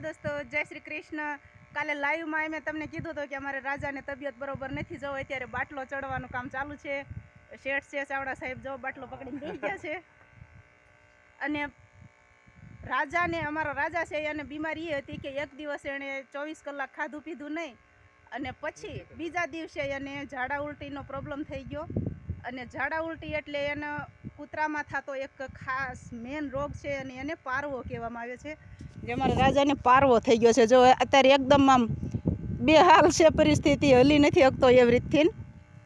દોસ્તો, જય શ્રી કૃષ્ણ। કાલે લાઈવમાં મેં તમને કીધું હતું કે અમારે રાજાને તબિયત બરોબર નથી, જવો અત્યારે બાટલો ચડવાનું કામ ચાલુ છે। શેઠ છે ચાવડા સાહેબ જો બાટલો પકડીને બેસી ગયા છે। અને રાજાને, અમારો રાજા છે એને બીમારી એ હતી કે એક દિવસ એણે 24 કલાક ખાધું પીધું નહીં, અને પછી બીજા દિવસે એને ઝાડા ઉલટીનો પ્રોબ્લેમ થઈ ગયો। અને ઝાડા ઉલટી એટલે એને કૂતરામાં થતો એક ખાસ મેન રોગ છે અને એને પારવો કહેવામાં આવે છે। જે અમારા રાજાને પારવો થઈ ગયો છે। જો અત્યારે એકદમ આમ બેહાલ છે, પરિસ્થિતિ, હલી નથી શકતો એવી રીતથી।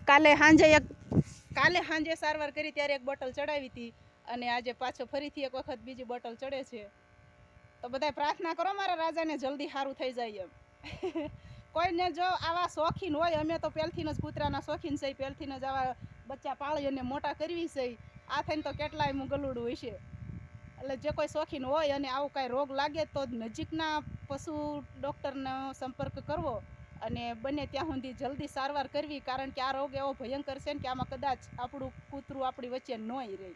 કાલે સાંજે સારવાર કરી ત્યારે એક બોટલ ચડાવી હતી અને આજે પાછો ફરીથી એક વખત બીજી બોટલ ચડે છે। તો બધાય પ્રાર્થના કરો મારા રાજાને જલ્દી સારું થઈ જાય એમ। કોઈને જો આવા શોખીન હોય, અમે તો પહેલથી જ કૂતરાના શોખીન છે, પહેલથી જ આવા બચ્ચા પાળી અને મોટા કરવી છે। આ થઈને તો કેટલાય ગલુડું હોય છે। એટલે જે કોઈ શોખીન હોય અને આવો કાંઈ રોગ લાગે તો નજીકના પશુ ડૉક્ટરનો સંપર્ક કરવો અને બને ત્યાં સુધી જલ્દી સારવાર કરવી, કારણ કે આ રોગ એવો ભયંકર છે ને કે આમાં કદાચ આપણું કૂતરું આપણી વચ્ચે નોય રહે।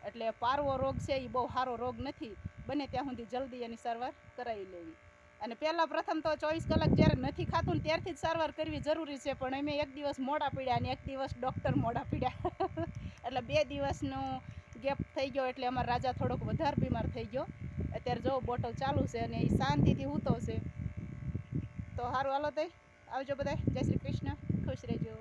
એટલે પારવો રોગ છે એ બહુ સારો રોગ નથી, બને ત્યાં સુધી જલ્દી એની સારવાર કરાવી લેવી। અને પહેલાં પ્રથમ તો 24 કલાક જ્યારે નથી ખાતું ને ત્યારથી જ સારવાર કરવી જરૂરી છે, પણ અમે એક દિવસ મોડા પડ્યા અને એક દિવસ ડૉક્ટર મોડા પડ્યા। એટલે 2 દિવસનું ગેપ થઈ ગયો, એટલે અમારા રાજા થોડોક વધારે બીમાર થઈ ગયો। અત્યારે જો બોટલ ચાલુ છે અને એ શાંતિથી સૂતો છે। તો સારું, હાલો તઈ આવજો બધાય, જય શ્રી કૃષ્ણ, ખુશ રહેજો।